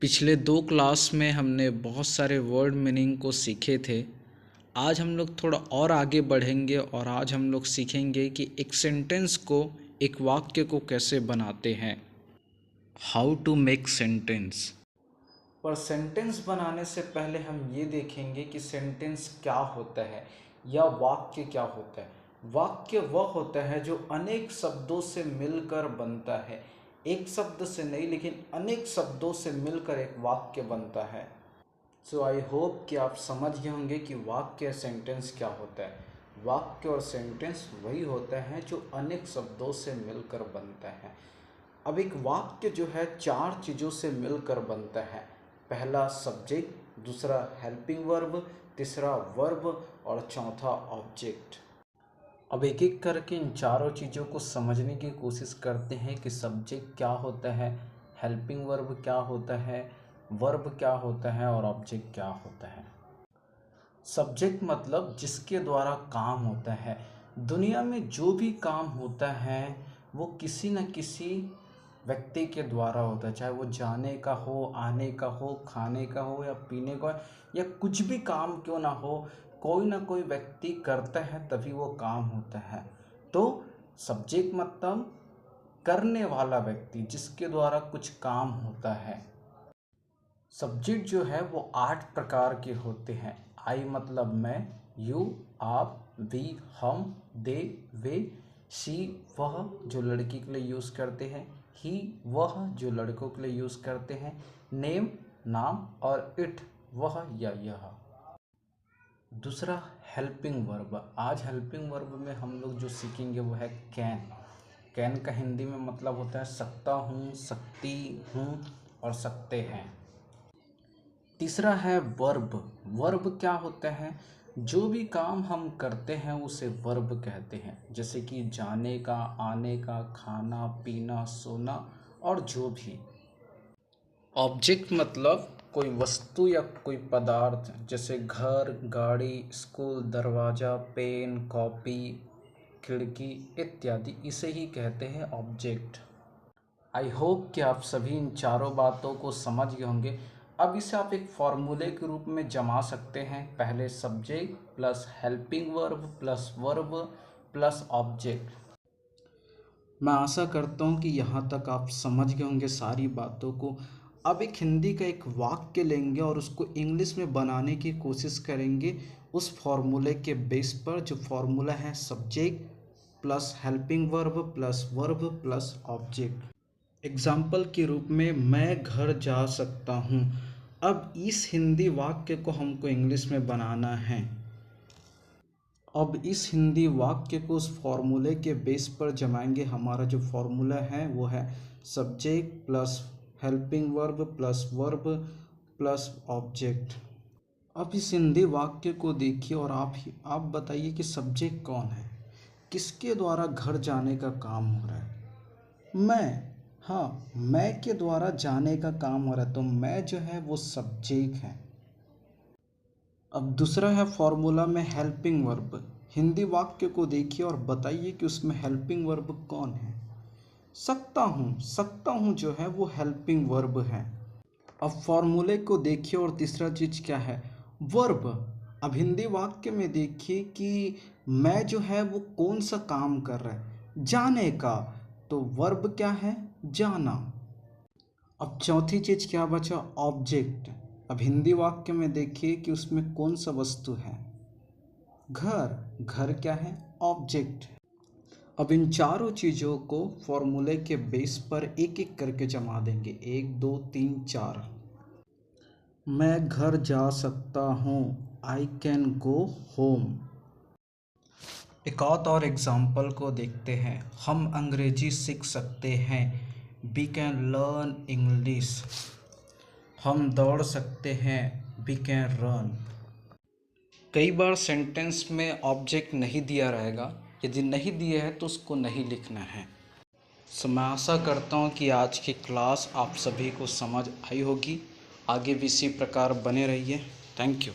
पिछले 2 क्लास में हमने बहुत सारे वर्ड मीनिंग को सीखे थे। आज हम लोग थोड़ा और आगे बढ़ेंगे और आज हम लोग सीखेंगे कि एक सेंटेंस को, एक वाक्य को कैसे बनाते हैं। How to make sentence. पर सेंटेंस बनाने से पहले हम ये देखेंगे कि सेंटेंस क्या होता है या वाक्य क्या होता है। वाक्य वह होता है जो अनेक शब्दों से मिलकर बनता है। एक शब्द से नहीं, लेकिन अनेक शब्दों से मिलकर एक वाक्य बनता है। सो आई होप कि आप समझ गए होंगे कि वाक्य या सेंटेंस क्या होता है। वाक्य और सेंटेंस वही होता है जो अनेक शब्दों से मिलकर बनता है। अब एक वाक्य जो है 4 चीज़ों से मिलकर बनता है। पहला सब्जेक्ट, दूसरा हेल्पिंग वर्ब, तीसरा वर्ब और चौथा ऑब्जेक्ट। अब एक एक करके इन चारों चीज़ों को समझने की कोशिश करते हैं कि सब्जेक्ट क्या होता है, हेल्पिंग वर्ब क्या होता है, वर्ब क्या होता है और ऑब्जेक्ट क्या होता है। सब्जेक्ट मतलब जिसके द्वारा काम होता है। दुनिया में जो भी काम होता है वो किसी न किसी व्यक्ति के द्वारा होता है, चाहे वो जाने का हो, आने का हो, खाने का हो या पीने का हो, या कुछ भी काम क्यों ना हो, कोई ना कोई व्यक्ति करता है तभी वो काम होता है। तो सब्जेक्ट मतलब करने वाला व्यक्ति, जिसके द्वारा कुछ काम होता है। सब्जेक्ट जो है वो 8 प्रकार के होते हैं। आई मतलब मैं, यू आप, वी हम, दे वे, शी वह जो लड़की के लिए यूज़ करते हैं, ही वह जो लड़कों के लिए यूज़ करते हैं, नेम नाम और इट वह या यह। दूसरा हेल्पिंग वर्ब। आज हेल्पिंग वर्ब में हम लोग जो सीखेंगे वो है कैन। कैन का हिंदी में मतलब होता है सकता हूँ, सकती हूँ और सकते हैं। तीसरा है वर्ब। वर्ब क्या होता है? जो भी काम हम करते हैं उसे वर्ब कहते हैं, जैसे कि जाने का, आने का, खाना पीना, सोना और जो भी। ऑब्जेक्ट मतलब कोई वस्तु या कोई पदार्थ, जैसे घर, गाड़ी, स्कूल, दरवाज़ा, पेन, कॉपी, खिड़की इत्यादि, इसे ही कहते हैं ऑब्जेक्ट। आई होप कि आप सभी इन चारों बातों को समझ गए होंगे। अब इसे आप एक फॉर्मूले के रूप में जमा सकते हैं। पहले subject plus helping verb plus verb plus object. मैं आशा करता हूँ कि यहाँ तक आप समझ गए होंगे सारी बातों को। अब एक हिंदी का एक वाक्य लेंगे और उसको इंग्लिश में बनाने की कोशिश करेंगे उस फॉर्मूले के बेस पर, जो फॉर्मूला है subject plus helping verb plus object. Example के रूप में मैं घर जा सकता हूँ। अब इस हिंदी वाक्य को हमको इंग्लिश में बनाना है। अब इस हिंदी वाक्य को उस फॉर्मूले के बेस पर जमाएंगे। हमारा जो फॉर्मूला है वो है subject plus helping verb plus object. अब इस हिंदी वाक्य को देखिए और आप बताइए कि सब्जेक्ट कौन है, किसके द्वारा घर जाने का काम हो रहा है? मैं। हाँ, मैं के द्वारा जाने का काम हो रहा है, तो मैं जो है वो सब्जेक्ट है। अब दूसरा है फॉर्मूला में हेल्पिंग वर्ब। हिंदी वाक्य को देखिए और बताइए कि उसमें हेल्पिंग वर्ब कौन है। सकता हूँ जो है वो हेल्पिंग वर्ब है। अब फॉर्मूले को देखिए और तीसरा चीज़ क्या है? वर्ब। अब हिंदी वाक्य में देखिए कि मैं जो है वो कौन सा काम कर रहा है? जाने का। तो वर्ब क्या है? जाना। अब चौथी चीज़ क्या बचा? ऑब्जेक्ट। अब हिंदी वाक्य में देखिए कि उसमें कौन सा वस्तु है? घर। घर क्या है? ऑब्जेक्ट। अब इन चारों चीज़ों को फॉर्मूले के बेस पर एक एक करके जमा देंगे। 1 2 3 4। मैं घर जा सकता हूँ। I can go home. एक और एग्जाम्पल को देखते हैं। हम अंग्रेजी सीख सकते हैं। We can learn English. हम दौड़ सकते हैं। We can run. कई बार सेंटेंस में ऑब्जेक्ट नहीं दिया रहेगा। यदि नहीं दिया है तो उसको नहीं लिखना है। सो मैं आशा करता हूँ कि आज की क्लास आप सभी को समझ आई होगी। आगे भी इसी प्रकार बने रहिए। Thank you.